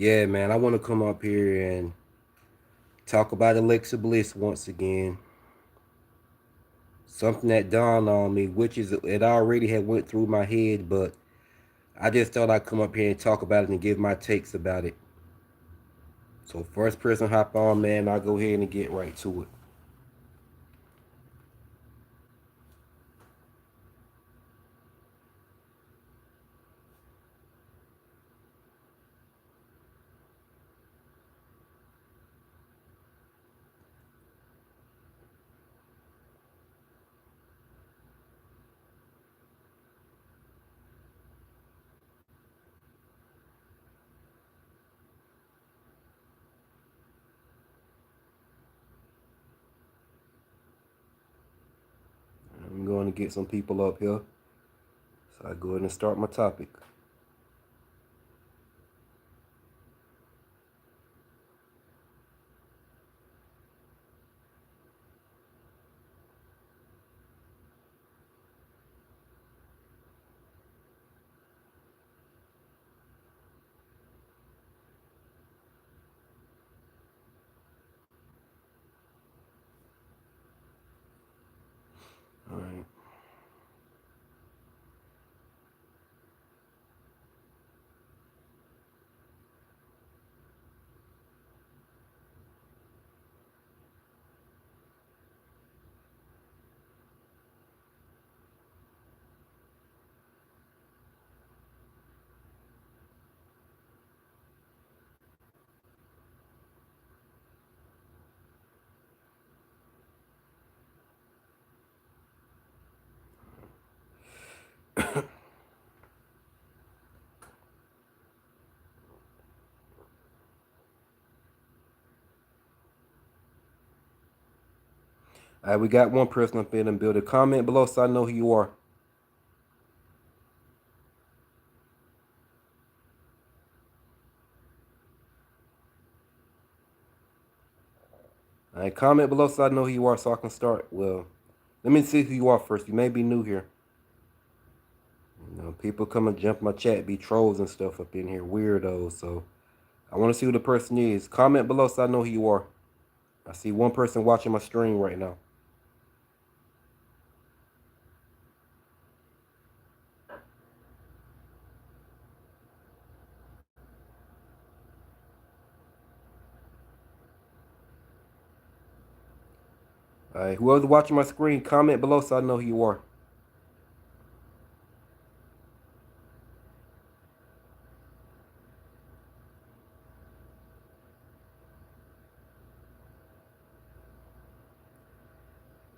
Yeah, man, I want to come up here and talk about Alexa Bliss once again. Something that dawned on me, which is it already had went through my head, but I just thought I'd come up here and talk about it and give my takes about it. So first person hop on, man. I'll go ahead and get right to it. I'm going to get some people up here, so I go ahead and start my topic. All right. All right, we got one person up in the building. Comment below so I know who you are. All right, comment below so I know who you are so I can start. Well, let me see who you are first. You may be new here. People come and jump my chat, be trolls and stuff up in here, weirdos. So I want to see who the person is. Comment below so I know who you are. I see one person watching my stream right now. All right, whoever's watching my screen, comment below so I know who you are.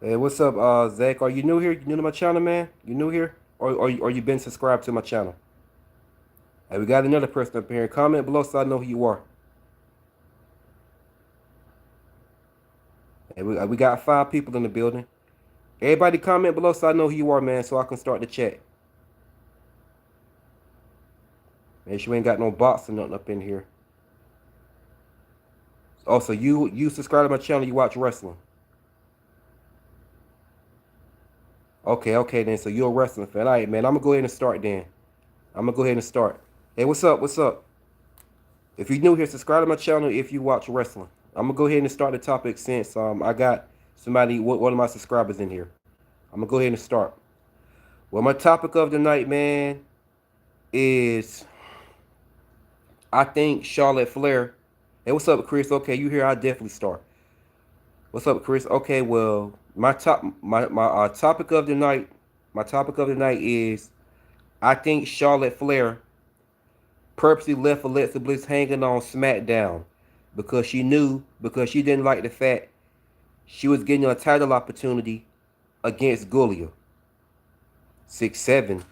Hey, what's up, Zach? Are you new here? You new to my channel, man? You new here? Or you been subscribed to my channel? Hey, we got another person up here. Comment below so I know who you are. Hey, we got 5 people in the building. Everybody comment below so I know who you are, man, so I can start the chat. Make sure you ain't got no bots or nothing up in here. Also, you subscribe to my channel, you watch wrestling. Okay then. So you're a wrestling fan. All right, man. I'm gonna go ahead and start then. I'm gonna go ahead and start. Hey, what's up? What's up? If you're new here, subscribe to my channel if you watch wrestling. I'm gonna go ahead and start the topic since I got somebody, one of my subscribers in here. I'm gonna go ahead and start. Well, my topic of the night, man, is I think Charlotte Flair. Hey, what's up, Chris? Okay, you here? I definitely start. What's up, Chris? Okay, well, my topic of the night, my topic of the night is I think Charlotte Flair purposely left Alexa Bliss hanging on SmackDown because she didn't like the fact she was getting a title opportunity against Gulia. 6-7.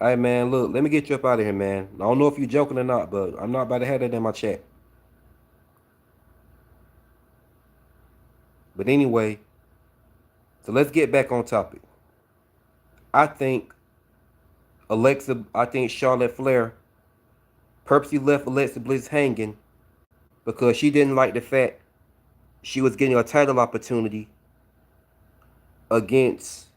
All right, man. Look, let me get you up out of here, man. I don't know if you're joking or not, but I'm not about to have that in my chat. But anyway, so let's get back on topic. I think I think Charlotte Flair purposely left Alexa Bliss hanging because she didn't like the fact she was getting a title opportunity against.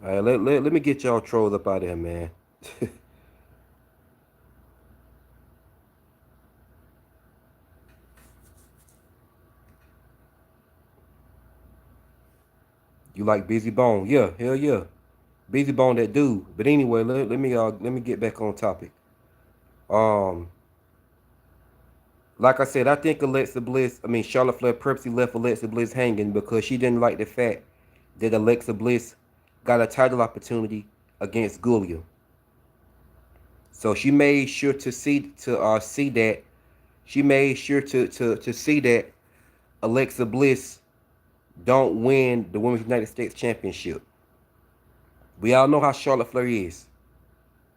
All right, let me get y'all trolls up out of here, man. You like Busy Bone? Yeah, hell yeah. Busy Bone, that dude. But anyway, let me get back on topic. Um, like I said, I think Charlotte Flair purposely left Alexa Bliss hanging because she didn't like the fact that Alexa Bliss got a title opportunity against Giulia. So she made sure to see that she made sure to see that Alexa Bliss don't win the Women's United States Championship. We all know how Charlotte Flair is.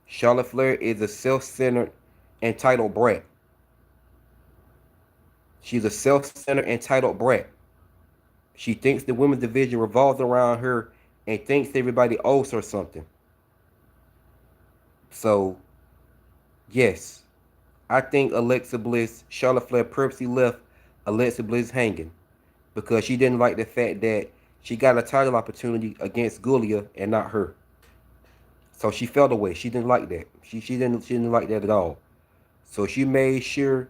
Charlotte Flair is a self-centered, entitled brat. She's a self-centered, entitled brat. She thinks the women's division revolves around her and thinks everybody owes her something. So, yes, I think Charlotte Flair purposely left Alexa Bliss hanging because she didn't like the fact that she got a title opportunity against Giulia and not her. So she felt away. She didn't like that. She didn't like that at all. So she made sure,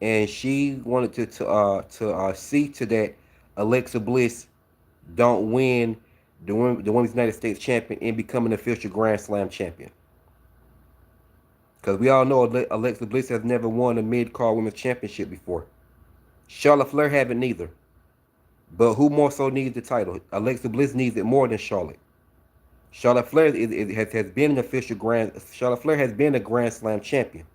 and she wanted to see to that Alexa Bliss don't win the Women's United States champion and become an official Grand Slam champion. Because we all know Alexa Bliss has never won a mid-card women's championship before. Charlotte Flair haven't neither. But who more so needs the title? Alexa Bliss needs it more than Charlotte. Charlotte Flair has been an official Charlotte Flair has been a Grand Slam champion.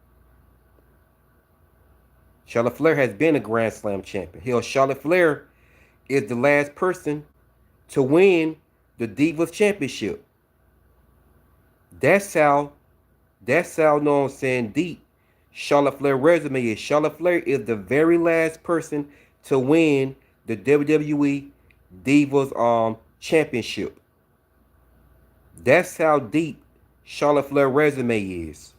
Charlotte Flair has been a Grand Slam champion. Hell, Charlotte Flair is the last person to win the Divas Championship. That's how know what I'm saying, deep Charlotte Flair resume is. Charlotte Flair is the very last person to win the WWE Divas Championship. That's how deep Charlotte Flair resume is.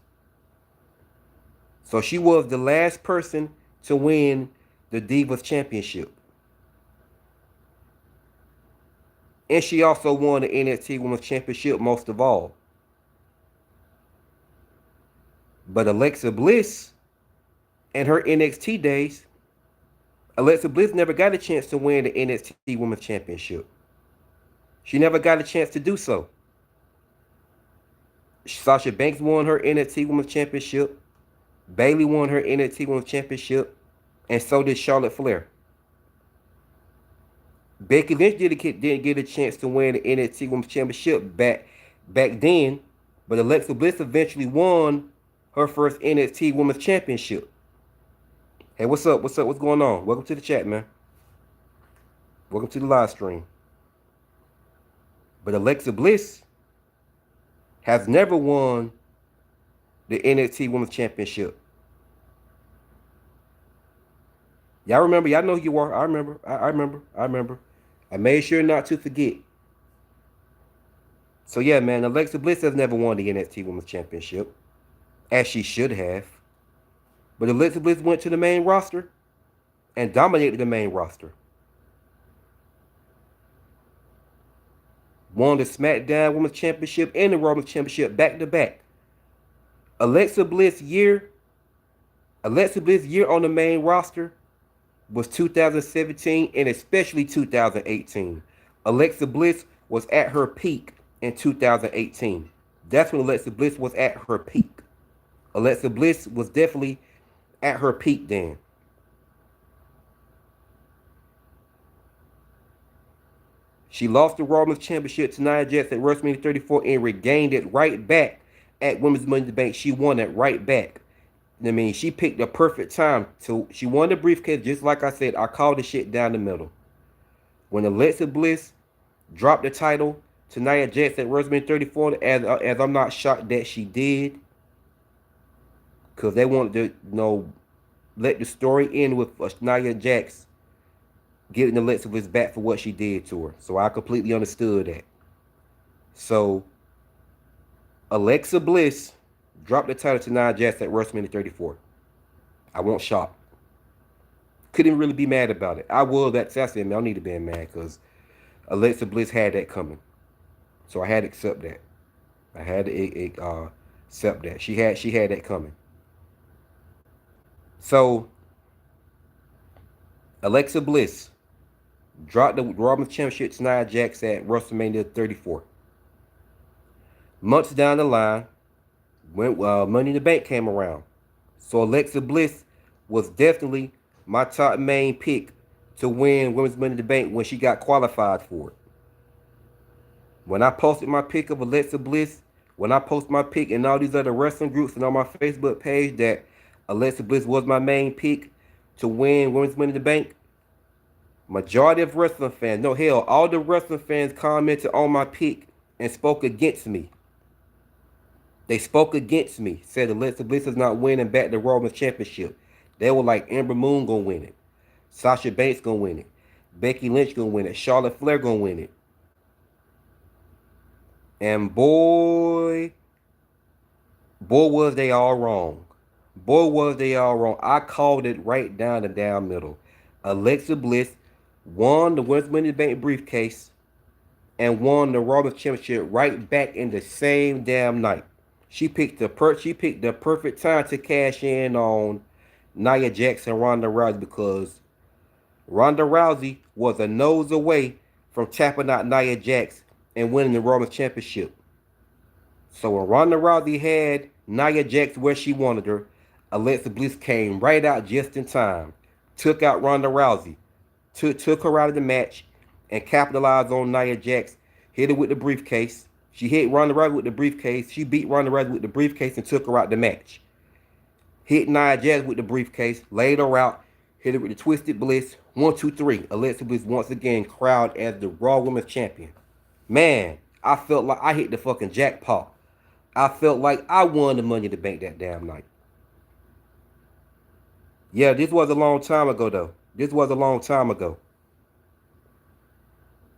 So she was the last person to win the Divas Championship. And she also won the NXT Women's Championship most of all. But Alexa Bliss, in her NXT days, Alexa Bliss never got a chance to win the NXT Women's Championship. She never got a chance to do so. Sasha Banks won her NXT Women's Championship. Bayley won her NXT Women's Championship. And so did Charlotte Flair. Becky Lynch didn't get a chance to win the NXT Women's Championship back then. But Alexa Bliss eventually won her first NXT Women's Championship. Hey, what's up? What's up? What's going on? Welcome to the chat, man. Welcome to the live stream. But Alexa Bliss has never won the NXT Women's Championship. Y'all remember? Y'all know who you are. I remember. I remember. I made sure not to forget. So yeah, man, Alexa Bliss has never won the NXT Women's Championship, as she should have. But Alexa Bliss went to the main roster and dominated the main roster. Won the SmackDown Women's Championship and the Raw Women's Championship back to back. Alexa Bliss year on the main roster was 2017 and especially 2018. Alexa Bliss was at her peak in 2018. That's when Alexa Bliss was at her peak. Alexa Bliss was definitely at her peak then. She lost the Raw Women's Championship to Nia Jax at WrestleMania 34 and regained it right back at Women's Money in the Bank. She won it right back. I mean, she picked the perfect time she won the briefcase. Just like I said, I called the shit down the middle. When Alexa Bliss dropped the title to Nia Jax at WrestleMania 34, as I'm not shocked that she did, because they wanted to, let the story end with Nia Jax getting Alexa Bliss back for what she did to her. So I completely understood that. So Alexa Bliss dropped the title to Nia Jax at WrestleMania 34. I won't shock. Couldn't really be mad about it. I was that. I said, man, I need to be mad because Alexa Bliss had that coming, so I had to accept that. I had to accept that she had that coming. So Alexa Bliss dropped the Raw Women's Championship to Nia Jax at WrestleMania 34. Months down the line, when Money in the Bank came around, so Alexa Bliss was definitely my top main pick to win Women's Money in the Bank when she got qualified for it. When I posted my pick of Alexa Bliss, when I posted my pick in all these other wrestling groups and on my Facebook page that Alexa Bliss was my main pick to win Women's Money in the Bank, majority of wrestling fans, no hell, all the wrestling fans commented on my pick and spoke against me. They spoke against me, said Alexa Bliss is not winning back the Raw Women's Championship. They were like, Ember Moon gonna win it, Sasha Banks gonna win it, Becky Lynch gonna win it, Charlotte Flair gonna win it. And boy was they all wrong. Boy was they all wrong. I called it right down the damn middle. Alexa Bliss won the Women's Money in the Bank briefcase and won the Raw Women's Championship right back in the same damn night. She picked the perfect time to cash in on Nia Jax and Ronda Rousey because Ronda Rousey was a nose away from tapping out Nia Jax and winning the Raw Women's Championship. So when Ronda Rousey had Nia Jax where she wanted her, Alexa Bliss came right out just in time, took out Ronda Rousey, took her out of the match, and capitalized on Nia Jax, hit her with the briefcase. She hit Ronda Rousey with the briefcase. She beat Ronda Rousey with the briefcase and took her out the match. Hit Nia Jax with the briefcase, laid her out, hit her with the Twisted Bliss. 1, 2, 3. Alexa Bliss once again crowned as the Raw Women's Champion. Man, I felt like I hit the fucking jackpot. I felt like I won the Money in the Bank that damn night. Yeah, this was a long time ago, though. This was a long time ago.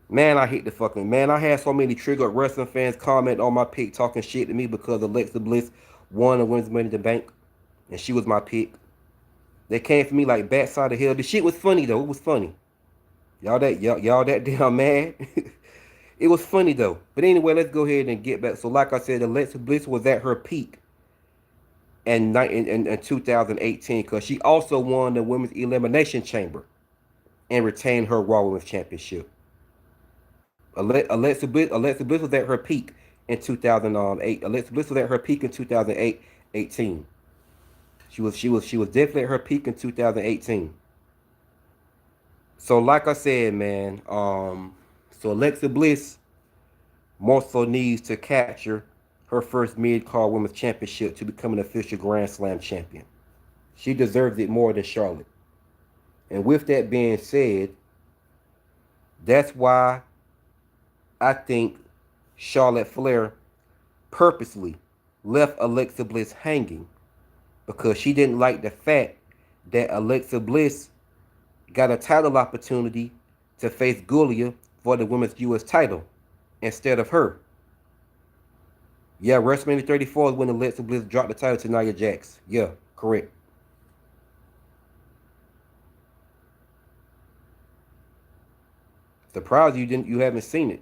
Man, I hit the fucking... Man, I had so many triggered wrestling fans comment on my pick talking shit to me because Alexa Bliss won the Women's Money in the Bank. And she was my pick. They came for me like backside of hell. The shit was funny, though. It was funny. Y'all that damn mad? It was funny, though. But anyway, let's go ahead and get back. So like I said, Alexa Bliss was at her peak in 2018 because she also won the Women's Elimination Chamber and retained her Raw Women's Championship. Alexa Bliss was at her peak in 2008. Alexa Bliss was at her peak in 2018. She was definitely at her peak in 2018. So like I said, man, so Alexa Bliss more so needs to capture her first mid-card women's championship to become an official Grand Slam champion. She deserves it more than Charlotte. And with that being said, that's why I think Charlotte Flair purposely left Alexa Bliss hanging because she didn't like the fact that Alexa Bliss got a title opportunity to face Giulia for the Women's U.S. title instead of her. Yeah, WrestleMania 34 is when Alexa Bliss dropped the title to Nia Jax. Yeah, correct. Surprised you haven't seen it.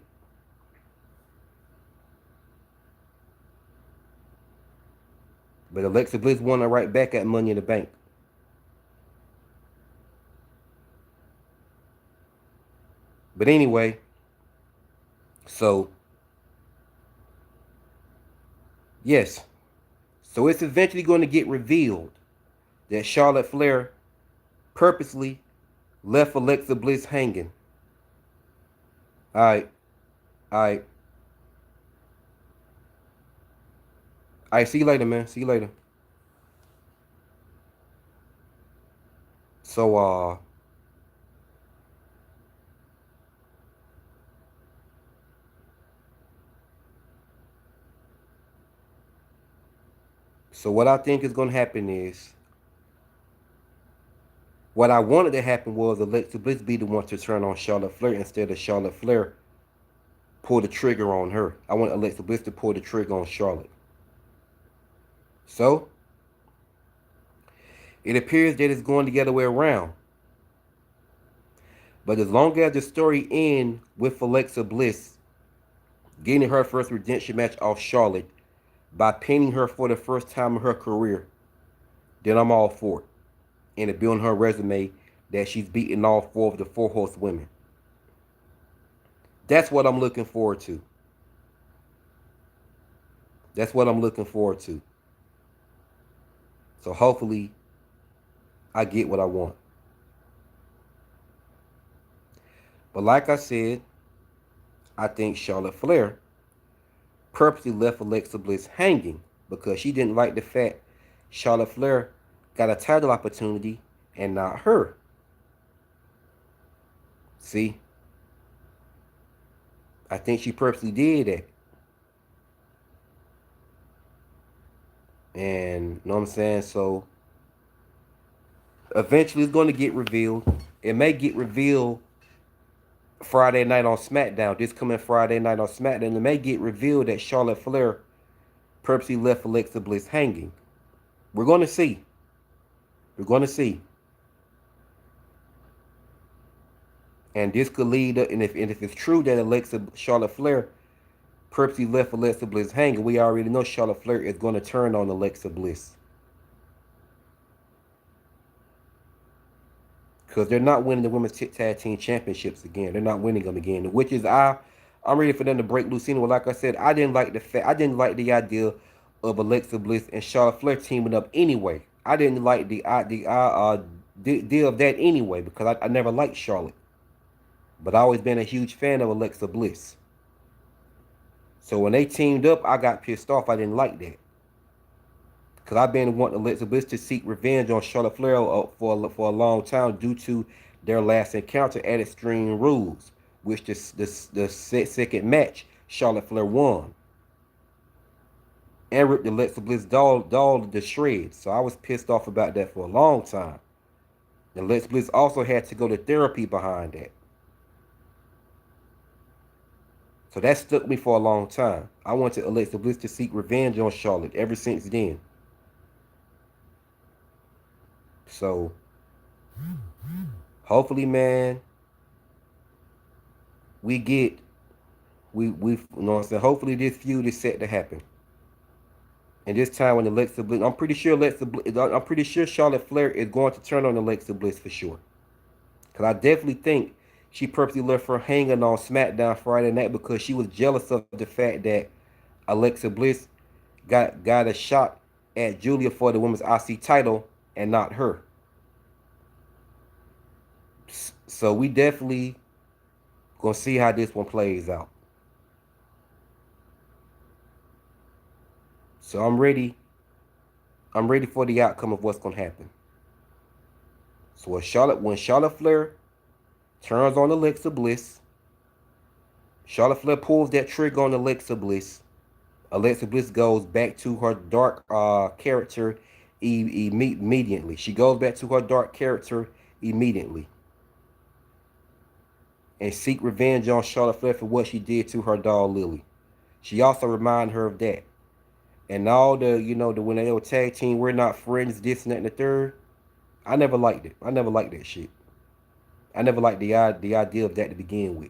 But Alexa Bliss won her right back at Money in the Bank. But anyway, so yes. So it's eventually going to get revealed that Charlotte Flair purposely left Alexa Bliss hanging. Alright. Alright. Alright, see you later, man. See you later. So, So what I think is going to happen is, what I wanted to happen was Alexa Bliss be the one to turn on Charlotte Flair instead of Charlotte Flair pull the trigger on her. I want Alexa Bliss to pull the trigger on Charlotte. So, it appears that it's going the other way around. But as long as the story ends with Alexa Bliss getting her first redemption match off Charlotte by pinning her for the first time in her career, then I'm all for it. And it building her resume that she's beaten all four of the four horsewomen. That's what I'm looking forward to. That's what I'm looking forward to. So hopefully I get what I want. But like I said, I think Charlotte Flair purposely left Alexa Bliss hanging because she didn't like the fact Charlotte Flair got a title opportunity and not her. See? I think she purposely did that. And you know what I'm saying? So eventually it's going to get revealed. It may get revealed Friday night on SmackDown. This coming Friday night on SmackDown. It may get revealed that Charlotte Flair purposely left Alexa Bliss hanging. We're going to see. We're going to see. And this could lead up, and if it's true that Charlotte Flair purposely left Alexa Bliss hanging, we already know Charlotte Flair is going to turn on Alexa Bliss. Because they're not winning the women's tag team championships again. They're not winning them again. Which is I'm ready for them to break loose anyway. Like I said, I didn't like the idea of Alexa Bliss and Charlotte Flair teaming up anyway. I didn't like the deal of that anyway because I never liked Charlotte. But I always been a huge fan of Alexa Bliss. So when they teamed up, I got pissed off. I didn't like that. Because I've been wanting Alexa Bliss to seek revenge on Charlotte Flair for a long time due to their last encounter at Extreme Rules, which the second match, Charlotte Flair won. And ripped Alexa Bliss doll to shreds. So I was pissed off about that for a long time. And Alexa Bliss also had to go to therapy behind that. So that stuck me for a long time. I wanted Alexa Bliss to seek revenge on Charlotte ever since then. So, hopefully, man, we you know what I'm saying? Hopefully this feud is set to happen. And this time when Alexa Bliss, I'm pretty sure Charlotte Flair is going to turn on Alexa Bliss for sure. Because I definitely think she purposely left her hanging on SmackDown Friday night because she was jealous of the fact that Alexa Bliss got a shot at Julia for the women's IC title and not her. So we definitely gonna see how this one plays out. So I'm ready. I'm ready for the outcome of what's gonna happen. So when Charlotte Flair turns on Alexa Bliss, Charlotte Flair pulls that trigger on Alexa Bliss. Alexa Bliss goes back to her dark character immediately. She goes back to her dark character immediately. And seek revenge on Charlotte Flair for what she did to her doll Lily. She also reminded her of that. And all the, when they were tag team, we're not friends, this and that and the third. I never liked it. I never liked that shit. I never liked the idea of that to begin with.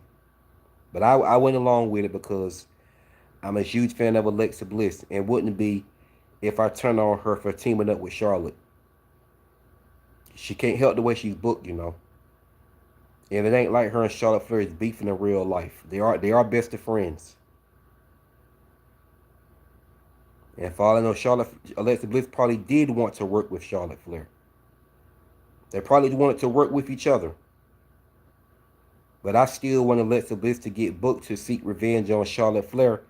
But I went along with it because I'm a huge fan of Alexa Bliss and wouldn't be if I turned on her for teaming up with Charlotte. She can't help the way she's booked, And it ain't like her and Charlotte Flair is beefing in real life. They are best of friends. And for all I know, Alexa Bliss probably did want to work with Charlotte Flair. They probably wanted to work with each other. But I still want Alexa Bliss to get booked to seek revenge on Charlotte Flair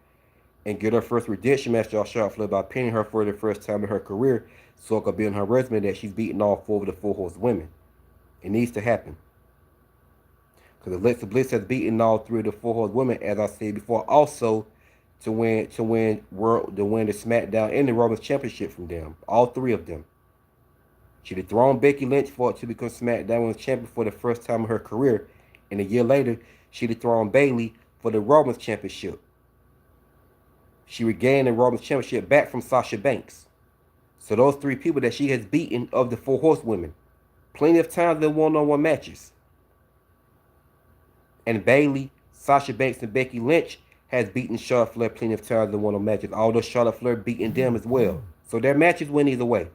and get her first redemption match on Charlotte Flair by pinning her for the first time in her career so it could be on her resume that she's beaten all four of the four horsewomen. It needs to happen. Because Alexa Bliss has beaten all three of the four horsewomen, as I said before, also to win the SmackDown and the Women's Championship from them. All three of them. She dethroned Becky Lynch for it to become SmackDown Women's Champion for the first time in her career. And a year later, she dethroned Bayley for the Women's Championship. She regained the Women's Championship back from Sasha Banks. So those three people that she has beaten of the four horsewomen. Plenty of times in one-on-one matches. And Bayley, Sasha Banks, and Becky Lynch has beaten Charlotte Flair plenty of times in one of the matches, although Charlotte Flair beaten them as well. So their matches win either way.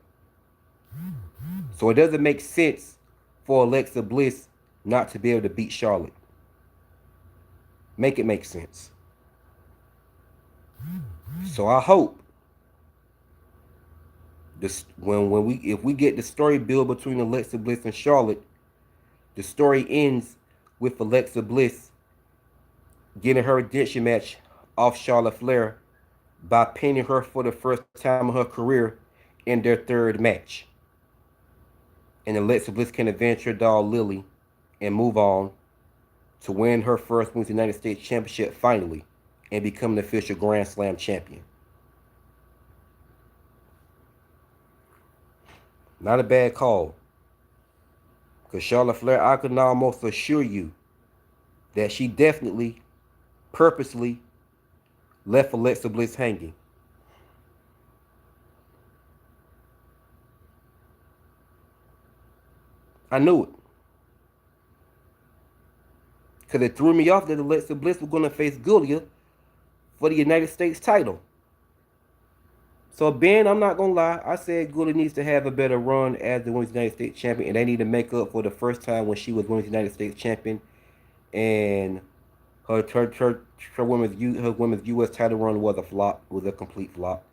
So it doesn't make sense for Alexa Bliss not to be able to beat Charlotte. Make it make sense. So I hope this if we get the story build between Alexa Bliss and Charlotte, the story ends with Alexa Bliss getting her redemption match off Charlotte Flair by pinning her for the first time in her career in their third match. And Alexa Bliss can avenge her doll Lily and move on to win her first Women's United States Championship finally and become an official Grand Slam champion. Not a bad call. Because Charlotte Flair, I can almost assure you that she definitely, purposely left Alexa Bliss hanging. I knew it. Because it threw me off that Alexa Bliss was going to face Giulia for the United States title. So, Ben, I'm not going to lie. I said Giulia needs to have a better run as the Women's United States Champion. And they need to make up for the first time when she was Women's United States Champion. And her women's U.S. title run was a flop. Was a complete flop.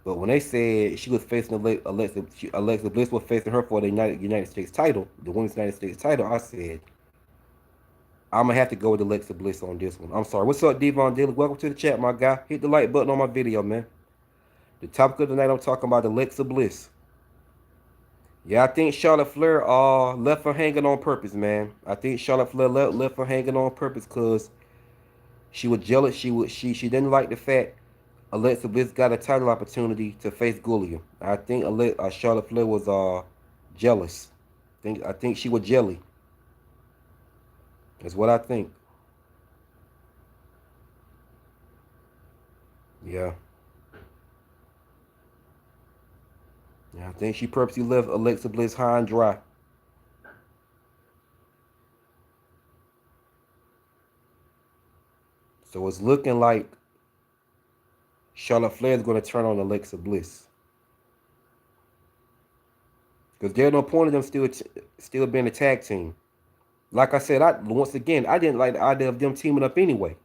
But when they said she was facing Alexa Bliss was facing her for the United States title, the Women's United States title, I said, I'm going to have to go with Alexa Bliss on this one. I'm sorry. What's up, Devon Daly? Welcome to the chat, my guy. Hit the like button on my video, man. The topic of the night, I'm talking about Alexa Bliss. Yeah, I think Charlotte Flair left her hanging on purpose, man. I think Charlotte Flair left her hanging on purpose because she was jealous. She didn't like the fact Alexa Bliss got a title opportunity to face Giulia. I think Charlotte Flair was jealous. I think she was jelly. That's what I think. Yeah. Yeah, I think she purposely left Alexa Bliss high and dry. So it's looking like Charlotte Flair is going to turn on Alexa Bliss. Because there's no point of them still being a tag team. Like I said, once again, I didn't like the idea of them teaming up anyway.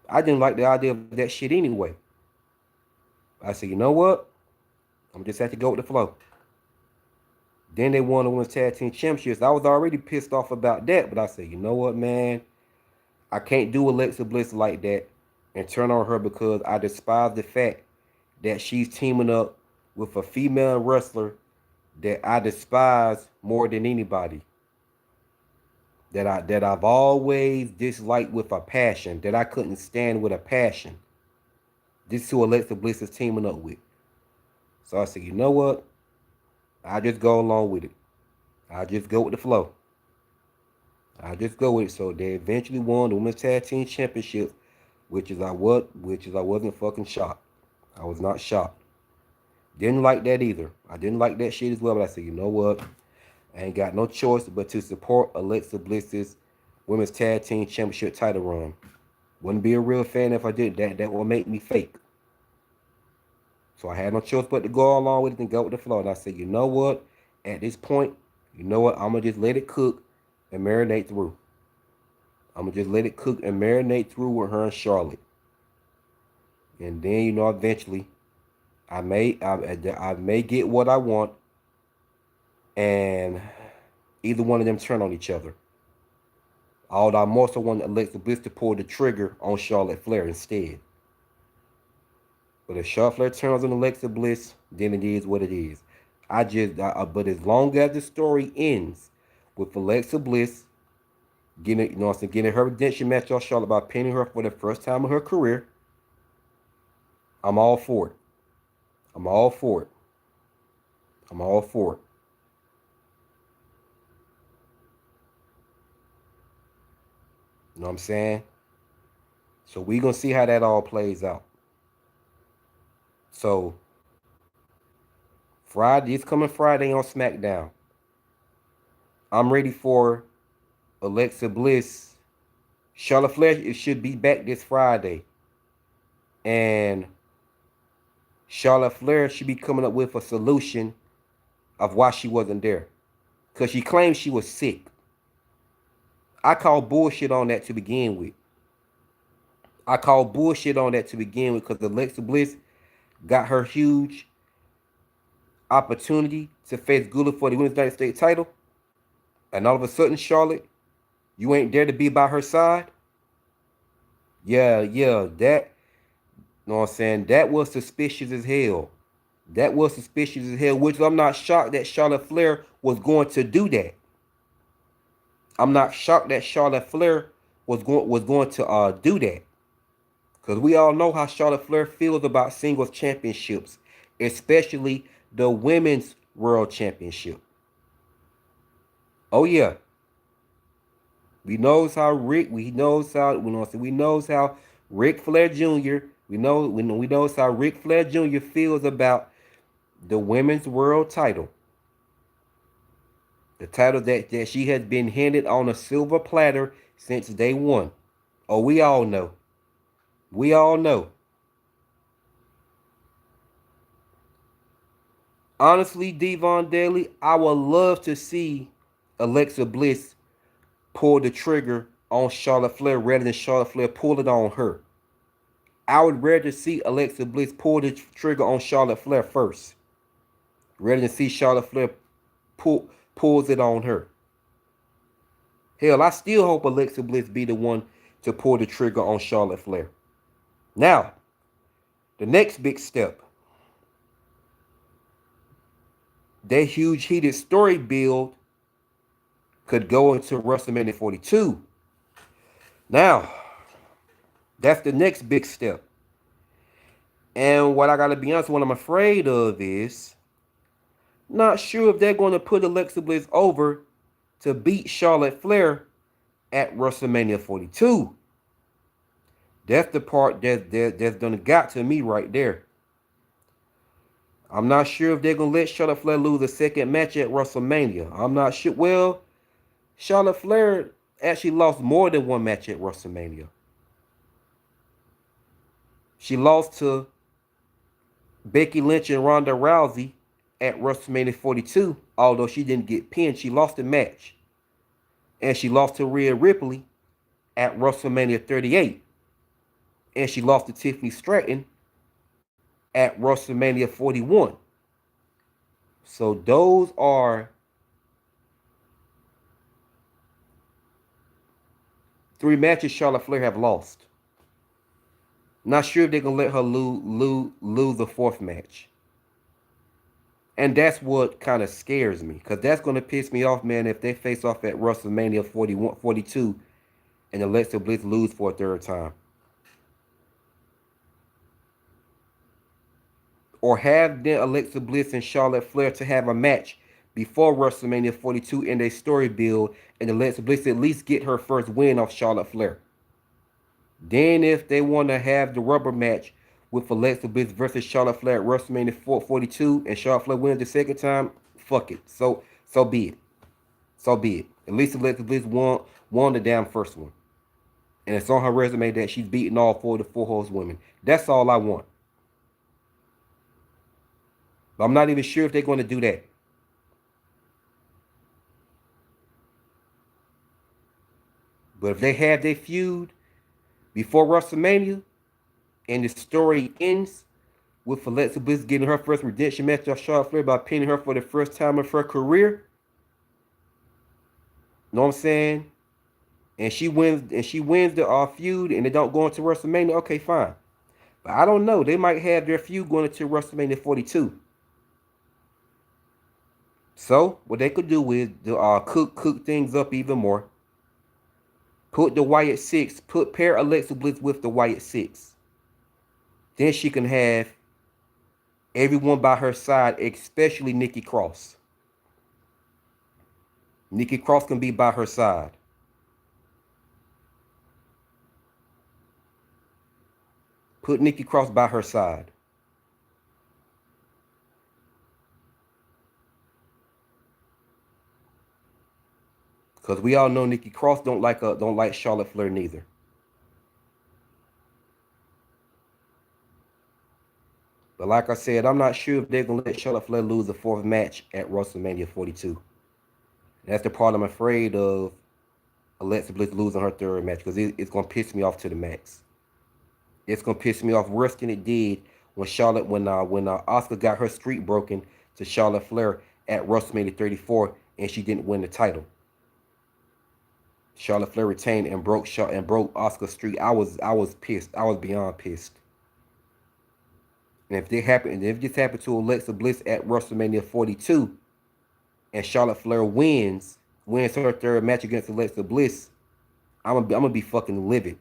I didn't like the idea of that shit anyway. I said, you know what? I'm just have to go with the flow. Then they won the Women's Tag Team Championships. I was already pissed off about that, but I said, you know what, man? I can't do Alexa Bliss like that and turn on her because I despise the fact that she's teaming up with a female wrestler that I despise more than anybody. That I've always disliked with a passion, that I couldn't stand with a passion. This is who Alexa Bliss is teaming up with. So I said, you know what? I just go along with it. I just go with the flow. I just go with it. So they eventually won the Women's Tag Team Championship, which is I wasn't fucking shocked. I was not shocked. Didn't like that either. I didn't like that shit as well, but I said, you know what? I ain't got no choice but to support Alexa Bliss's Women's Tag Team Championship title run. Wouldn't be a real fan if I did that. That would make me fake. So I had no choice but to go along with it and go with the flow. And I said, you know what? At this point, you know what? I'm going to just let it cook and marinate through. I'm going to just let it cook and marinate through with her and Charlotte. And then, you know, eventually, I may get what I want. And either one of them turn on each other. Although I'm also wanting Alexa Bliss to pull the trigger on Charlotte Flair instead. But if Charlotte Flair turns on Alexa Bliss, then it is what it is. But as long as the story ends with Alexa Bliss getting her redemption match on Charlotte by pinning her for the first time in her career, I'm all for it. I'm all for it. I'm all for it. You know what I'm saying? So we're going to see how that all plays out. So, it's coming Friday on SmackDown. I'm ready for Alexa Bliss, Charlotte Flair should be back this Friday. And Charlotte Flair should be coming up with a solution of why she wasn't there. Because she claimed she was sick. I call bullshit on that to begin with. Because Alexa Bliss got her huge opportunity to face Gula for the Women's United States title. And all of a sudden, Charlotte, you ain't there to be by her side. Yeah, that, you know what I'm saying? That was suspicious as hell. Which I'm not shocked that Charlotte Flair was going to do that. I'm not shocked that Charlotte Flair was going to do that. Because we all know how Charlotte Flair feels about singles championships, especially the Women's World Championship. Oh yeah. We knows how Ric Flair Jr. We knows how Ric Flair Jr. feels about the women's world title. The title that she has been handed on a silver platter since day one. Oh, we all know. Honestly, Devon Daly, I would love to see Alexa Bliss pull the trigger on Charlotte Flair rather than Charlotte Flair pull it on her. I would rather see Alexa Bliss pull the trigger on Charlotte Flair first, rather than see Charlotte Flair pulls it on her. Hell, I still hope Alexa Bliss be the one to pull the trigger on Charlotte Flair. Now, the next big step. That huge heated story build could go into WrestleMania 42. Now, that's the next big step. And what I gotta be honest, what I'm afraid of is not sure if they're going to put Alexa Bliss over to beat Charlotte Flair at WrestleMania 42. That's the part that's gonna got to me right there. I'm not sure if they're gonna let Charlotte Flair lose a second match at WrestleMania. I'm not sure. Well, Charlotte Flair actually lost more than one match at WrestleMania. She lost to Becky Lynch and Ronda Rousey at WrestleMania 42. Although she didn't get pinned, she lost the match. And she lost to Rhea Ripley at WrestleMania 38. And she lost to Tiffany Stratton at WrestleMania 41. So those are 3 matches Charlotte Flair have lost. Not sure if they're going to let her lose the 4th match. And that's what kind of scares me. Because that's going to piss me off, man, if they face off at WrestleMania 42 and Alexa Bliss lose for a 3rd time. Or have then Alexa Bliss and Charlotte Flair to have a match before WrestleMania 42 in a story build, and Alexa Bliss at least get her first win off Charlotte Flair. Then if they want to have the rubber match with Alexa Bliss versus Charlotte Flair at WrestleMania 42 and Charlotte Flair wins the 2nd time, fuck it. So be it. At least Alexa Bliss won the damn first one. And it's on her resume that she's beaten all 4 of the 4 horsewomen. That's all I want. But I'm not even sure if they're going to do that. But if they have their feud before WrestleMania and the story ends with Alexa Bliss getting her first redemption match off Charlotte Flair by pinning her for the first time of her career, know what I'm saying? And she wins the feud and they don't go into WrestleMania, okay, fine. But I don't know. They might have their feud going into WrestleMania 42. So what they could do is cook things up even more. Put the Wyatt 6, pair Alexa Bliss with the Wyatt 6. Then she can have everyone by her side, especially Nikki Cross. Nikki Cross can be by her side. Put Nikki Cross by her side. Cause we all know Nikki Cross don't like Charlotte Flair neither. But like I said, I'm not sure if they're gonna let Charlotte Flair lose the fourth match at WrestleMania 42. That's the part I'm afraid of. Alexa Bliss losing her third match because it's gonna piss me off to the max. It's gonna piss me off worse than it did when Oscar got her streak broken to Charlotte Flair at WrestleMania 34 and she didn't win the title. Charlotte Flair retained and broke Oscar's streak. I was pissed. I was beyond pissed. And if this happened to Alexa Bliss at WrestleMania 42, and Charlotte Flair wins her third match against Alexa Bliss, I'm gonna be fucking livid.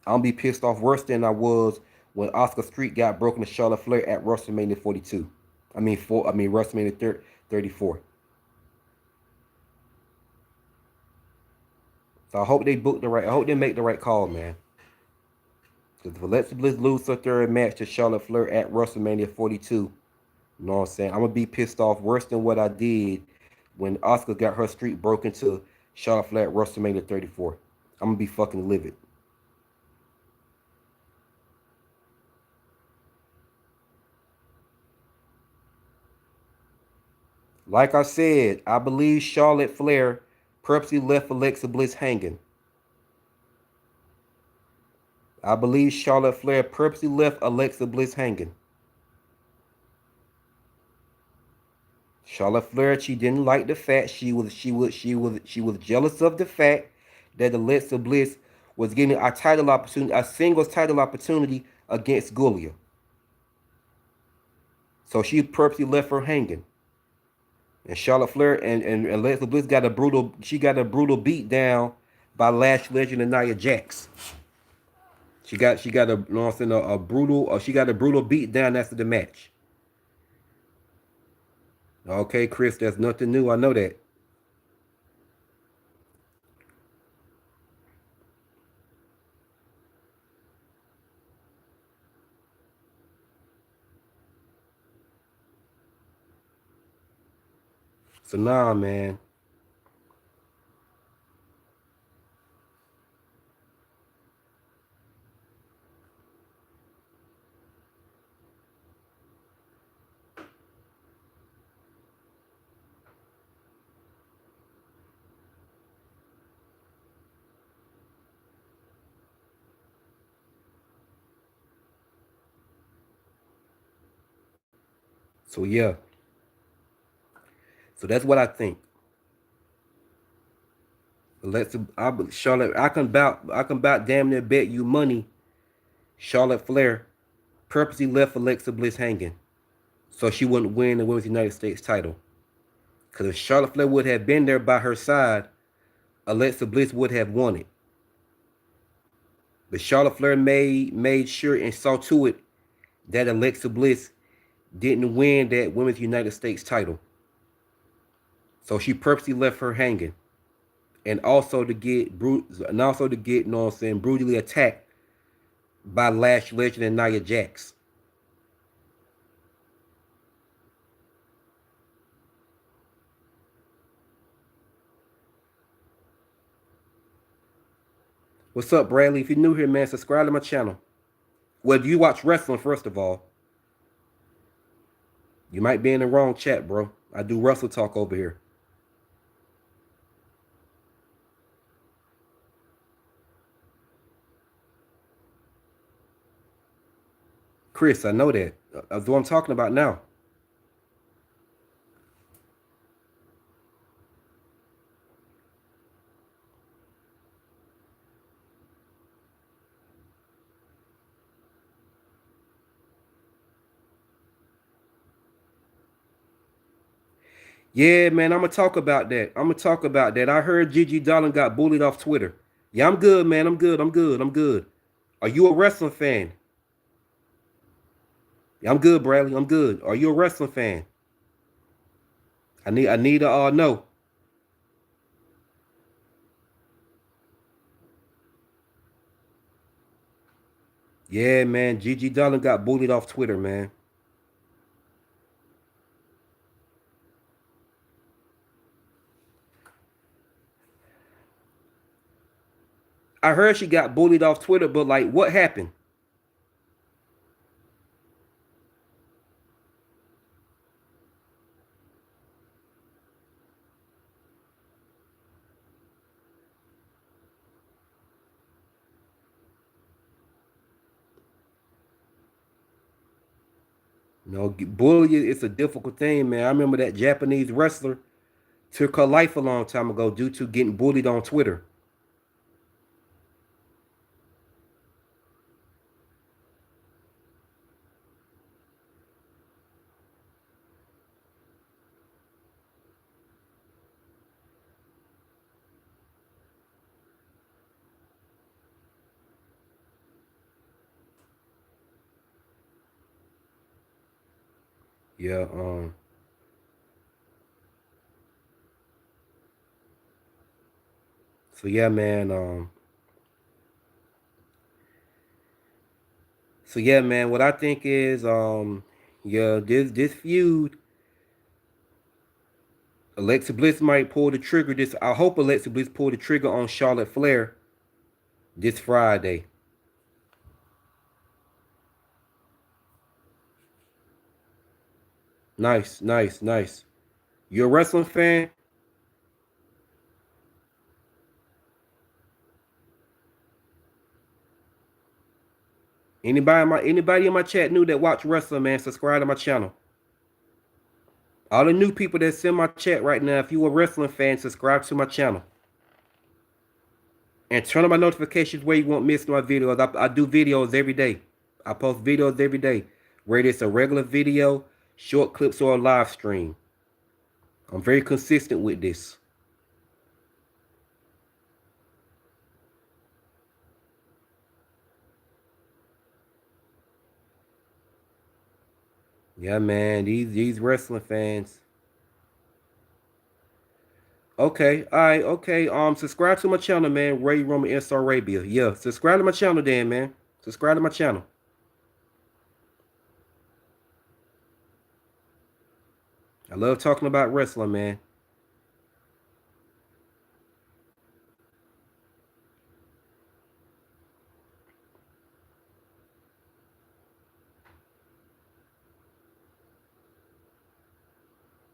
I'm gonna be pissed off worse than I was when Oscar Street got broken to Charlotte Flair at WrestleMania 42. WrestleMania 34. So I hope they book the right. I hope they make the right call, man. Because if Alexa Bliss lose her third match to Charlotte Flair at WrestleMania 42, you know what I'm saying? I'm gonna be pissed off worse than what I did when Oscar got her streak broken to Charlotte Flair at WrestleMania 34. I'm gonna be fucking livid. Like I said, I believe Charlotte Flair purposely left Alexa Bliss hanging. I believe Charlotte Flair purposely left Alexa Bliss hanging. Charlotte Flair, she didn't like the fact she was jealous of the fact that Alexa Bliss was getting a singles title opportunity against Gulia. So she purposely left her hanging. And Charlotte Flair and Alexa Bliss got a brutal beat down by Lash Legend and Nia Jax. She got a, you know what I'm saying, a brutal she got a brutal beat down after the match. Okay, Chris, that's nothing new. I know that. So nah, man. So yeah. So that's what I think. Charlotte, I can about damn near bet you money. Charlotte Flair purposely left Alexa Bliss hanging, so she wouldn't win the Women's United States title. Because if Charlotte Flair would have been there by her side, Alexa Bliss would have won it. But Charlotte Flair made sure and saw to it that Alexa Bliss didn't win that Women's United States title. So she purposely left her hanging. And also to get you know what I'm saying, brutally attacked by Lash Legend and Nia Jax. What's up, Bradley? If you're new here, man, subscribe to my channel. Well, do you watch wrestling, first of all? You might be in the wrong chat, bro. I do wrestle talk over here. Chris, I know that. That's what I'm talking about now. Yeah, man, I'm gonna talk about that. I heard Gigi Dolan got bullied off Twitter. Yeah, I'm good, man. I'm good. Are you a wrestling fan? Yeah, I'm good, Bradley. I'm good. Are you a wrestling fan? I need to know. Yeah, man. Gigi Dolan got bullied off Twitter, man. I heard she got bullied off Twitter, but like, what happened? You know, bullying is a difficult thing, man. I remember that Japanese wrestler took her life a long time ago due to getting bullied on Twitter. Yeah. So yeah, man. So yeah, man. What I think is, yeah, this feud, Alexa Bliss might pull the trigger. This, I hope Alexa Bliss pull the trigger on Charlotte Flair this Friday. Nice, nice, nice. You a wrestling fan? Anybody in my chat new that watch wrestling, man? Subscribe to my channel. All the new people that's in my chat right now, if you a wrestling fan, subscribe to my channel. And turn on my notifications where you won't miss my videos. I do videos every day. I post videos every day. Whether it's a regular video, short clips, or a live stream. I'm very consistent with this. Yeah, man. These wrestling fans. Okay, all right, okay. Subscribe to my channel, man. Ray Roman in Saudi Arabia. Yeah, subscribe to my channel, then, man. Subscribe to my channel. I love talking about wrestling, man.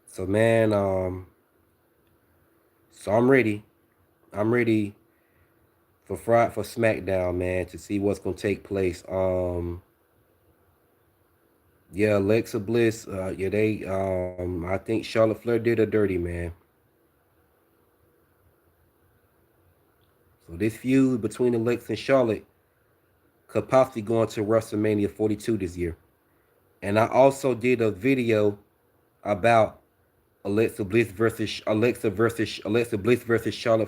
So, man, so I'm ready. I'm ready for SmackDown, man, to see what's gonna take place. Yeah, Alexa Bliss. Yeah, they. I think Charlotte Flair did her dirty, man. So this feud between Alexa and Charlotte could possibly go into WrestleMania 42 this year. And I also did a video about Alexa Bliss versus Charlotte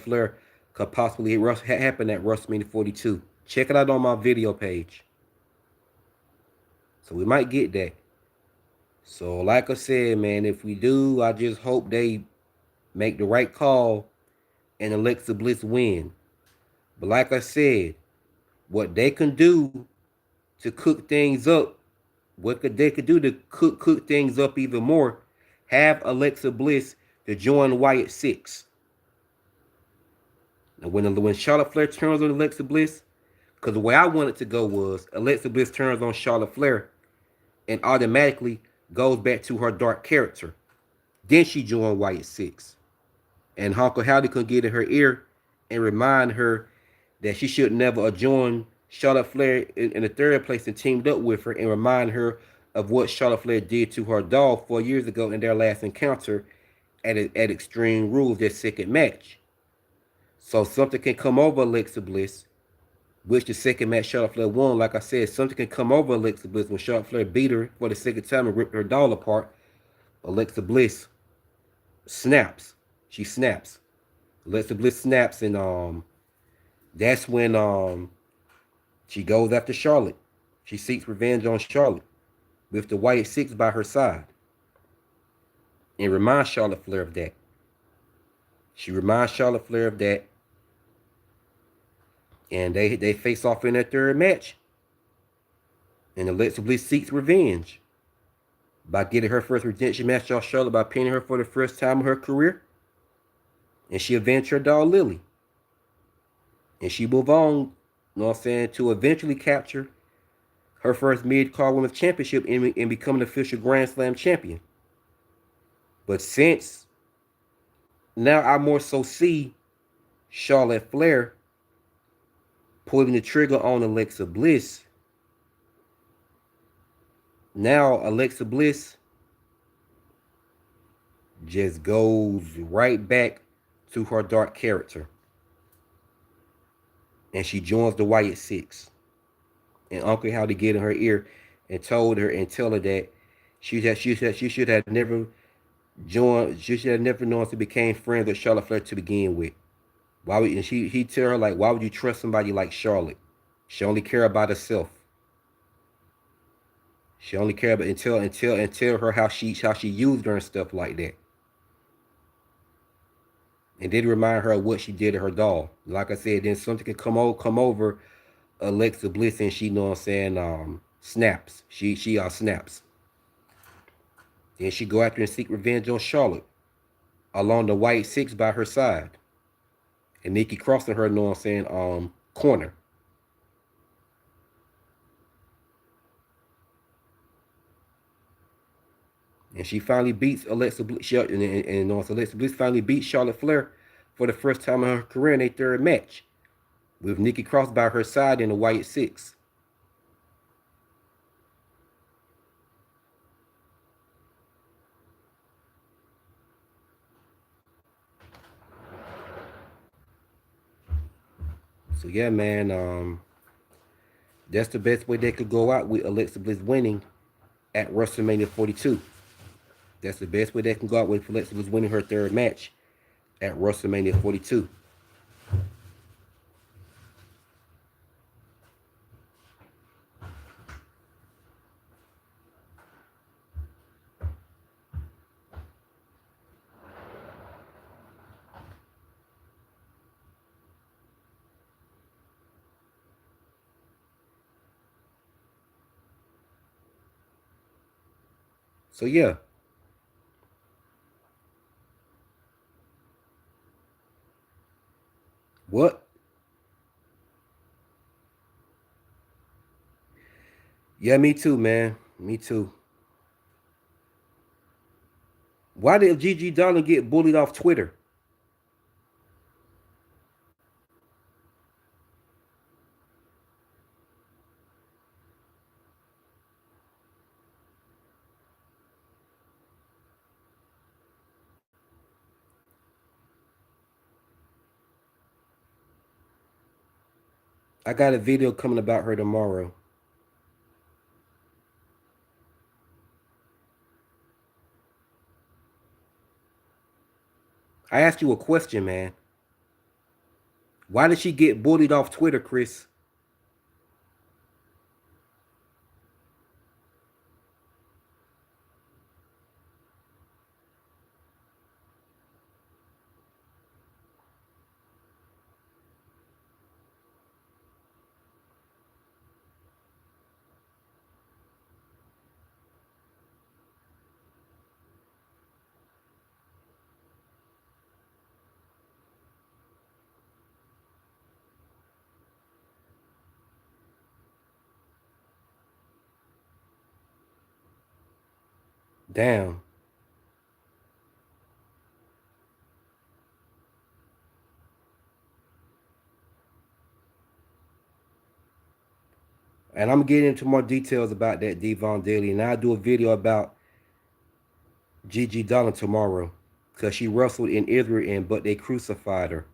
Flair could possibly happen at WrestleMania 42. Check it out on my video page. So we might get that. So like I said, man, if we do, I just hope they make the right call and Alexa Bliss win. But like I said, what they can do to cook things up, they could do to cook things up even more, have Alexa Bliss to join Wyatt Six. And when Charlotte Flair turns on Alexa Bliss, because the way I wanted to go was Alexa Bliss turns on Charlotte Flair and automatically goes back to her dark character. Then she joined Wyatt Six. And Uncle Howdy could get in her ear and remind her that she should never have joined Charlotte Flair in the third place and teamed up with her and remind her of what Charlotte Flair did to her dog 4 years ago in their last encounter at Extreme Rules, their second match. So something can come over Alexa Bliss, which the second match Charlotte Flair won. Like I said, something can come over Alexa Bliss when Charlotte Flair beat her for the second time and ripped her doll apart. Alexa Bliss snaps. She snaps. Alexa Bliss snaps, and that's when she goes after Charlotte. She seeks revenge on Charlotte with the Wyatt Six by her side, and reminds Charlotte Flair of that. She reminds Charlotte Flair of that, and they face off in their third match. And Alexa Bliss seeks revenge by getting her first redemption match off Charlotte by pinning her for the first time in her career, and she avenged her doll Lily. And she moved on, you know what I'm saying, to eventually capture her first mid-card women's championship and become an official Grand Slam champion. But since now I more so see Charlotte Flair pulling the trigger on Alexa Bliss, now Alexa Bliss just goes right back to her dark character. And she joins the Wyatt Six. And Uncle Howdy get in her ear and told her and tell her that she should have never joined, she should have never known to became friends with Charlotte Flair to begin with. Why would, and he tell her like, why would you trust somebody like Charlotte? She only care about herself. She only care about and tell her how she used her and stuff like that. And then remind her of what she did to her doll. Like I said, then something can come over Alexa Bliss and she know what I'm saying, snaps. She snaps. Then she go after and seek revenge on Charlotte along the White Six by her side. And Nikki crossing her, know what I'm saying, corner. And she finally beats Alexa Bliss. And Alexa Bliss finally beats Charlotte Flair for the first time in her career in a third match, with Nikki Cross by her side in the White Six. So yeah, man, that's the best way they could go out with Alexa Bliss winning at WrestleMania 42. That's the best way they can go out with Alexa Bliss winning her third match at WrestleMania 42. So yeah, what? Yeah, me too, man. Me too. Why did Gigi Dollar get bullied off Twitter? I got a video coming about her tomorrow. I asked you a question, man. Why did she get bullied off Twitter, Chris? Damn. And I'm getting into more details about that Devon Daly. And I'll do a video about Gigi Dolan tomorrow. Because she wrestled in Israel, but they crucified her.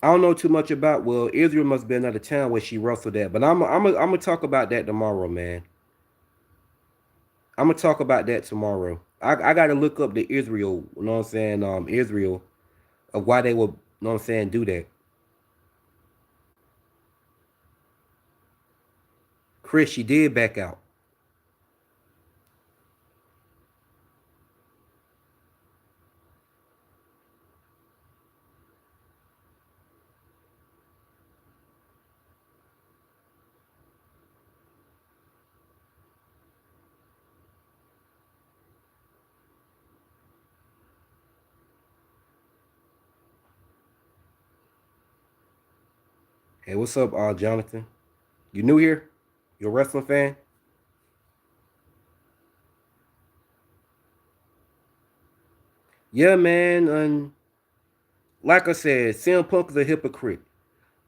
I don't know too much about. Well, Israel must be another town where she wrestled at, but I'm gonna talk about that tomorrow, man. I'm gonna talk about that tomorrow. I got to look up the Israel. You know what I'm saying? Israel of why they would. You know what I'm saying? Do that. Chris, she did back out. Hey, what's up, Jonathan? You new here? You a wrestling fan? Yeah, man. And like I said, CM Punk is a hypocrite.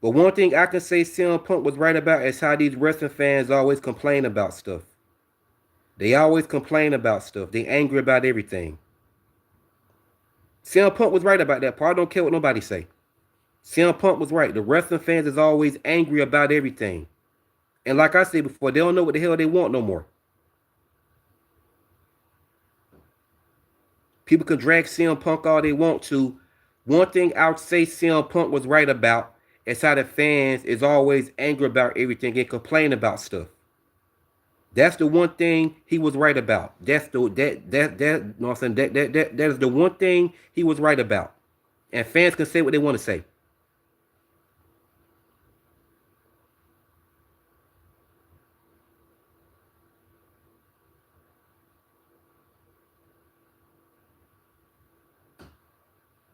But one thing I can say CM Punk was right about is how these wrestling fans always complain about stuff. They always complain about stuff. They angry about everything. CM Punk was right about that part. I don't care what nobody say. CM Punk was right. The wrestling fans is always angry about everything. And like I said before, they don't know what the hell they want no more. People can drag CM Punk all they want to. One thing I would say CM Punk was right about is how the fans is always angry about everything and complain about stuff. That's the one thing he was right about. That's the that you know what I'm saying? That is the one thing he was right about. And fans can say what they want to say.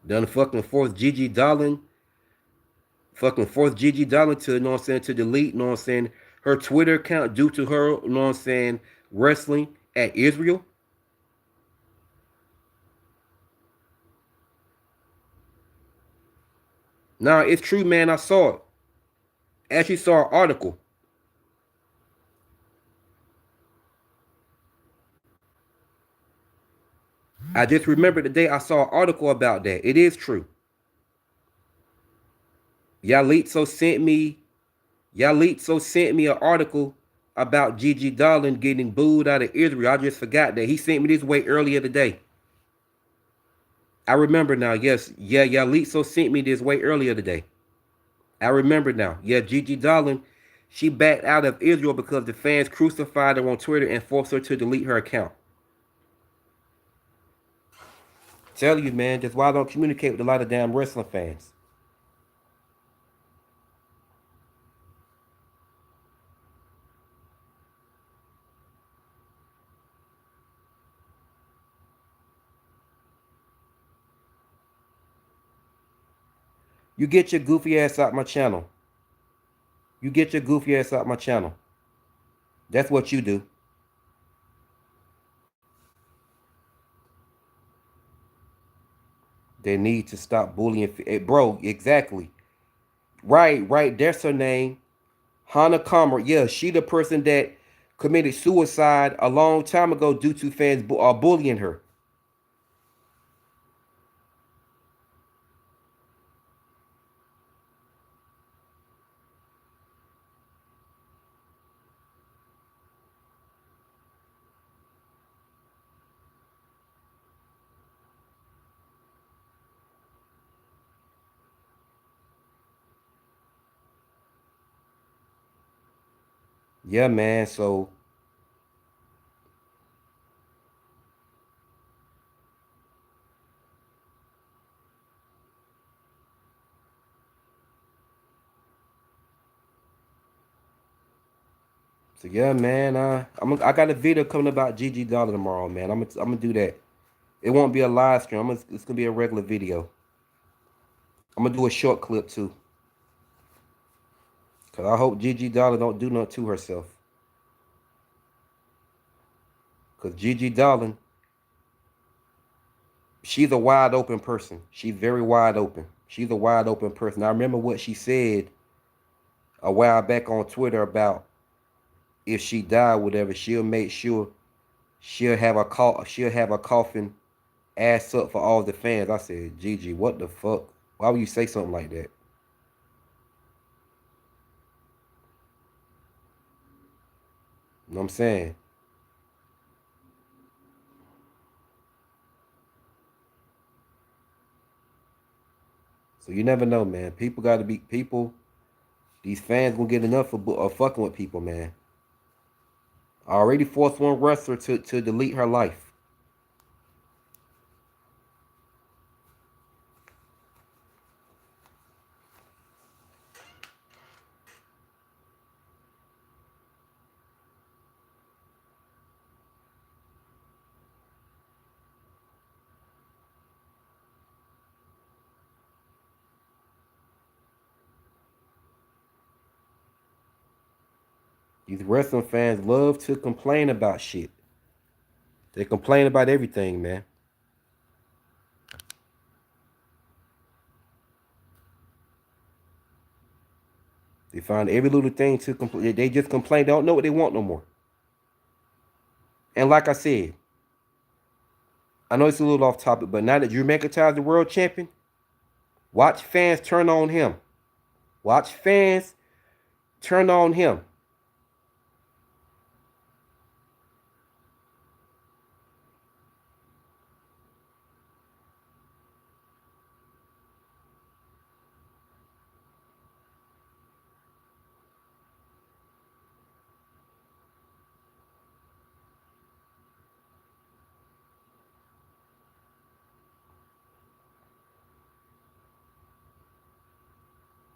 Done fucking force Gigi Dolan, fucking force Gigi Dolan to you know what I'm saying to delete, you know what I'm saying, her Twitter account due to her, you know what I'm saying, wrestling at Israel. Nah, it's true, man. I saw it. Actually saw an article. I just remembered the day I saw an article about that. It is true. Yalitzo sent me an article about Gigi Dolan getting booed out of Israel. I just forgot that. He sent me this way earlier today. I remember now. Yes, yeah, Yalitzo sent me this way earlier today. I remember now. Yeah, Gigi Dolan, she backed out of Israel because the fans crucified her on Twitter and forced her to delete her account. Tell you, man, that's why I don't communicate with a lot of damn wrestling fans. You get your goofy ass out my channel. You get your goofy ass out my channel. That's what you do. They need to stop bullying. Bro, exactly. Right, right. That's her name. Hannah Comer. Yeah, she the person that committed suicide a long time ago due to fans bullying her. Yeah, man. So yeah, man. I got a video coming about Gigi Dollar tomorrow, man. I'm gonna do that. It won't be a live stream. It's gonna be a regular video. I'm gonna do a short clip too. Cause I hope Gigi Dollar don't do nothing to herself. Cause Gigi Dollar, she's a wide open person. She's very wide open. She's a wide open person. I remember what she said a while back on Twitter about if she died, whatever, she'll make sure she'll have a coffin ass up for all the fans. I said, Gigi, what the fuck? Why would you say something like that? You know what I'm saying? So you never know, man. People got to be people. These fans gonna get enough of fucking with people, man. I already forced one wrestler to delete her life. These wrestling fans love to complain about shit. They complain about everything, man. They find every little thing to complain. They just complain. They don't know what they want no more. And like I said, I know it's a little off topic, but now that Drew McIntyre is the world champion, watch fans turn on him. Watch fans turn on him.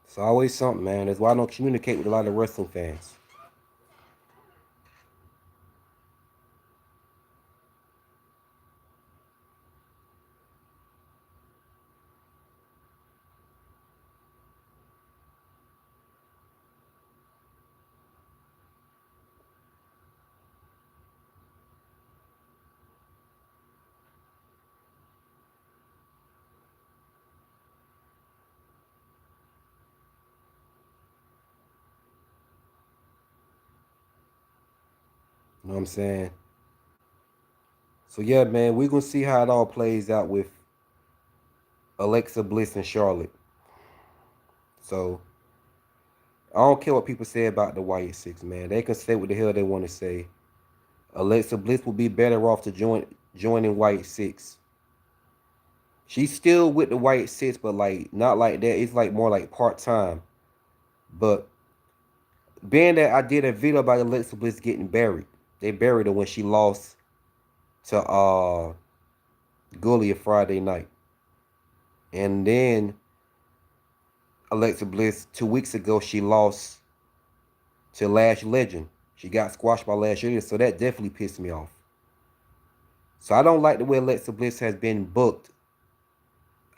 It's always something, man. That's why I don't communicate with a lot of wrestling fans. You know what I'm saying? So yeah, man, we're gonna see how it all plays out with Alexa Bliss and Charlotte. So I don't care what people say about the Wyatt Six, man. They can say what the hell they want to say. Alexa Bliss will be better off to joining Wyatt Six. She's still with the Wyatt Six, but like not like that. It's like more like part-time. But being that I did a video about Alexa Bliss getting buried. They buried her when she lost to Gullia Friday night. And then Alexa Bliss 2 weeks ago she lost to Lash Legend. She got squashed by Lash Legend, so that definitely pissed me off. So I don't like the way Alexa Bliss has been booked.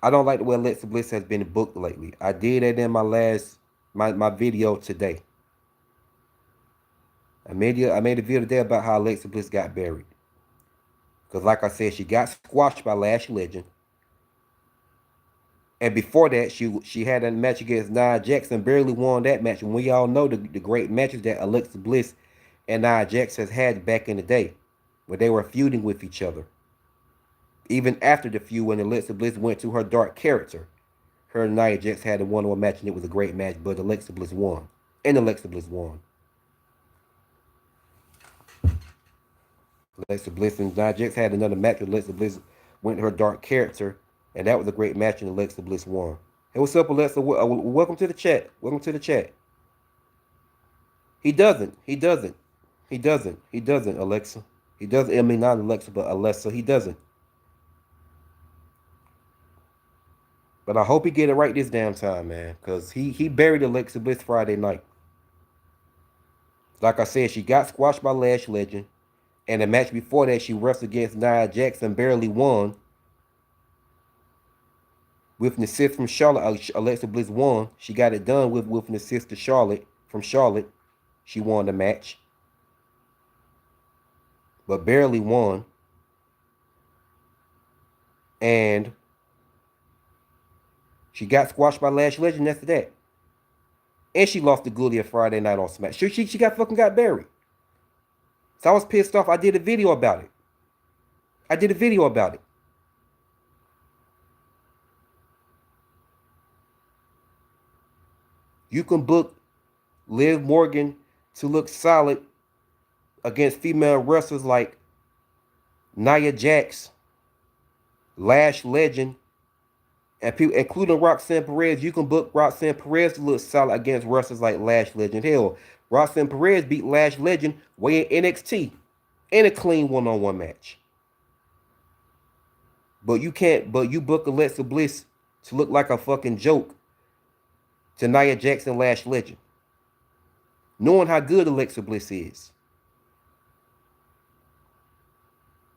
I don't like the way Alexa Bliss has been booked lately. I did that in my video today. I made a video today about how Alexa Bliss got buried. Because like I said, she got squashed by Lash Legend. And before that, she had a match against Nia Jax and barely won that match. And we all know the great matches that Alexa Bliss and Nia Jax has had back in the day, where they were feuding with each other. Even after the feud, when Alexa Bliss went to her dark character, her and Nia Jax had a one-on-one match, and it was a great match. But Alexa Bliss won, and Alexa Bliss won. Alexa Bliss and Nia Jax had another match. Alexa Bliss went to her dark character, and that was a great match, and Alexa Bliss won. Hey, what's up, Alexa? Welcome to the chat. Welcome to the chat. He doesn't. He doesn't. He doesn't. He doesn't, Alexa. He doesn't. I mean, not Alexa, but Alexa. He doesn't. But I hope he get it right this damn time, man. Because he buried Alexa Bliss Friday night. Like I said, she got squashed by Lash Legend. And the match before that, she wrestled against Nia Jax and barely won. With an assist from Charlotte, Alexa Bliss won. She got it done with an assist to Charlotte. From Charlotte, she won the match. But barely won. And she got squashed by Lash Legend after that. And she lost to Gullia Friday night on Smack. She got buried. So I was pissed off. I did a video about it. You can book Liv Morgan to look solid against female wrestlers like Nia Jax, Lash Legend, and people, including Roxanne Perez. You can book Roxanne Perez to look solid against wrestlers like Lash Legend. Hell, Roxanne Perez beat Lash Legend way in NXT in a clean one-on-one match. But you book Alexa Bliss to look like a fucking joke to Nia Jax and Lash Legend, knowing how good Alexa Bliss is.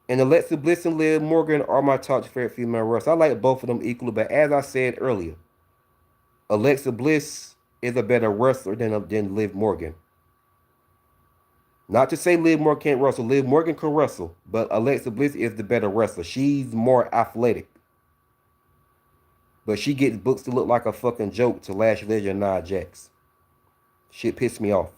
And Alexa Bliss and Liv Morgan are my top favorite female wrestlers. I like both of them equally, but as I said earlier, Alexa Bliss is a better wrestler than Liv Morgan. Not to say Liv Morgan can't wrestle. Liv Morgan can wrestle, but Alexa Bliss is the better wrestler. She's more athletic. But she gets books to look like a fucking joke to Lash Legend and Nia Jax. Shit pissed me off.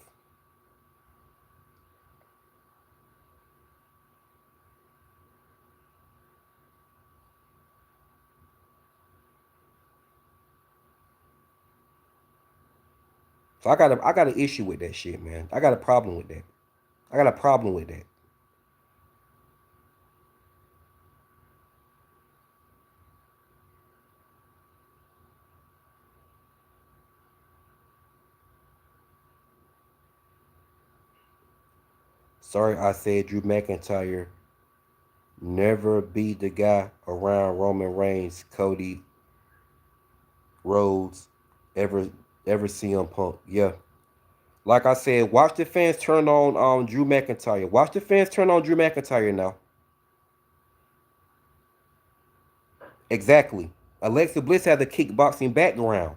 So I got an issue with that shit, man. I got a problem with that. I got a problem with that. Sorry, I said Drew McIntyre never be the guy around Roman Reigns, Cody Rhodes, ever CM Punk. Yeah. Like I said, watch the fans turn on Drew McIntyre. Watch the fans turn on Drew McIntyre now. Exactly. Alexa Bliss has a kickboxing background.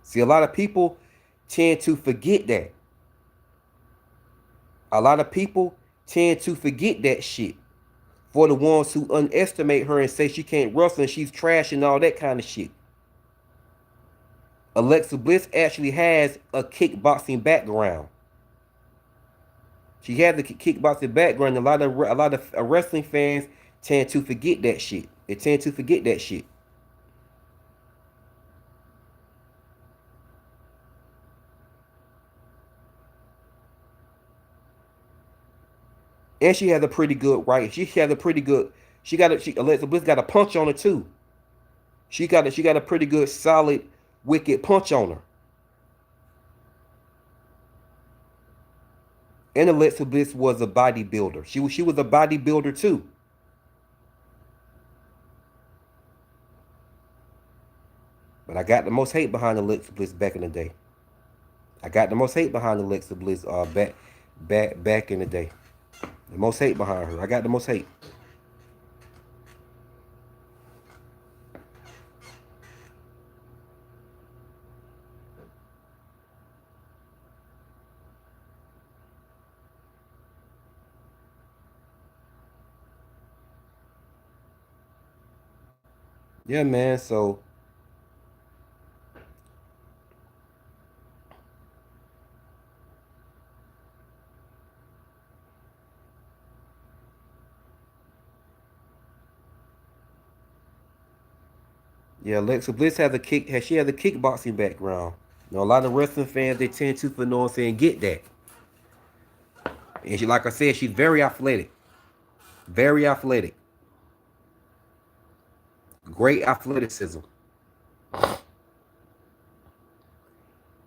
See, a lot of people tend to forget that. A lot of people tend to forget that shit. For the ones who underestimate her and say she can't wrestle and she's trash and all that kind of shit. Alexa Bliss actually has a kickboxing background. She has a kickboxing background. A lot of wrestling fans tend to forget that shit. They tend to forget that shit. And she has a pretty good right. She has a pretty good. Alexa Bliss got a punch on her too. She got a pretty good solid wicked punch on her. And Alexa Bliss was a bodybuilder. She was a bodybuilder too. But I got the most hate behind Alexa Bliss back in the day. I got the most hate behind Alexa Bliss back in the day. The most hate behind her. I got the most hate. Yeah, man. So yeah, Alexa Bliss she has a kickboxing background. You know, a lot of wrestling fans they tend to, for no saying, get that. And she, like I said, she's very athletic. Very athletic. Great athleticism.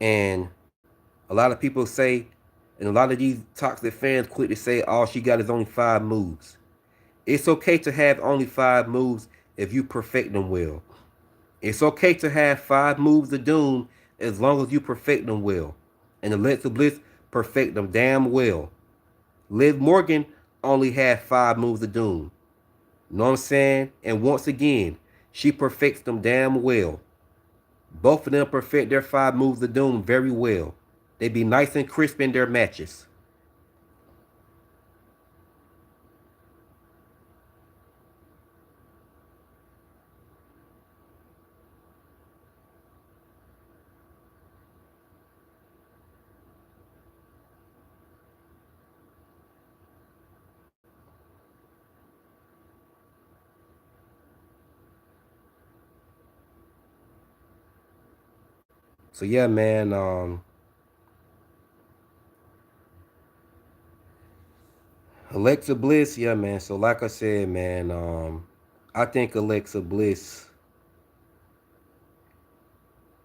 And a lot of people say, and a lot of these toxic fans quit to say all she got is only 5 moves. It's okay to have only 5 moves if you perfect them well. It's okay to have 5 moves of doom as long as you perfect them well. And Alexa Bliss perfect them damn well. Liv Morgan only had 5 moves of doom. You know what I'm saying? And once again, she perfects them damn well. Both of them perfect their 5 moves of doom very well. They be nice and crisp in their matches. So yeah, man. Alexa Bliss, yeah, man. So like I said, man, I think Alexa Bliss.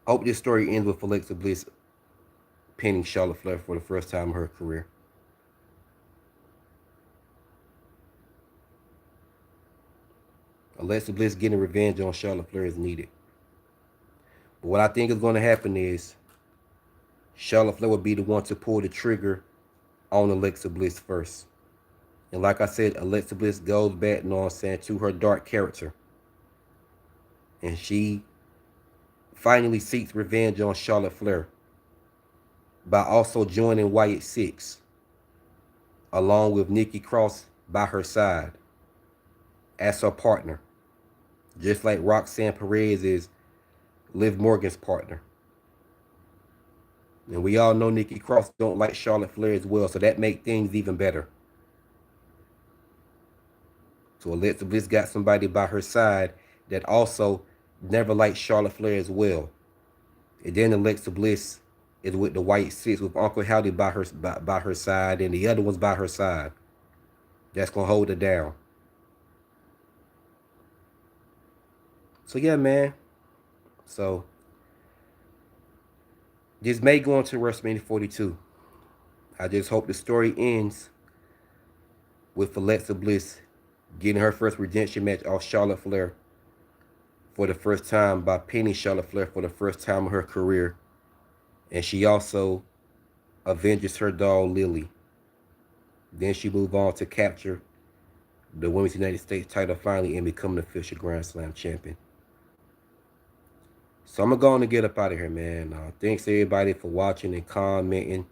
Hope this story ends with Alexa Bliss pinning Charlotte Flair for the first time in her career. Alexa Bliss getting revenge on Charlotte Flair is needed. But what I think is going to happen is Charlotte Flair will be the one to pull the trigger on Alexa Bliss first. And like I said, Alexa Bliss goes back, you know what I'm saying, to her dark character. And she finally seeks revenge on Charlotte Flair by also joining Wyatt Six. along with Nikki Cross by her side as her partner, just like Roxanne Perez is Liv Morgan's partner. And we all know Nikki Cross don't like Charlotte Flair as well, so that makes things even better. So Alexa Bliss got somebody by her side that also never liked Charlotte Flair as well. And then Alexa Bliss is with the White Six with Uncle Howdy by her side, and the other one's by her side. That's gonna hold her down. So yeah, man. So this may go into WrestleMania 42. I just hope the story ends with Alexa Bliss getting her first redemption match off Charlotte Flair for the first time by pinning Charlotte Flair for the first time in her career. And she also avenges her dog Lily. Then she moved on to capture the Women's United States title finally and become the official Grand Slam champion. So I'm going to get up out of here, man. Thanks everybody for watching and commenting,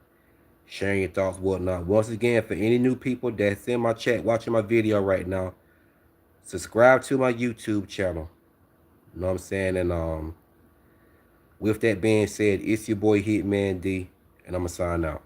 sharing your thoughts, whatnot. Once again, for any new people that's in my chat watching my video right now, subscribe to my YouTube channel. You know what I'm saying? And with that being said, it's your boy Hitman D, and I'm going to sign out.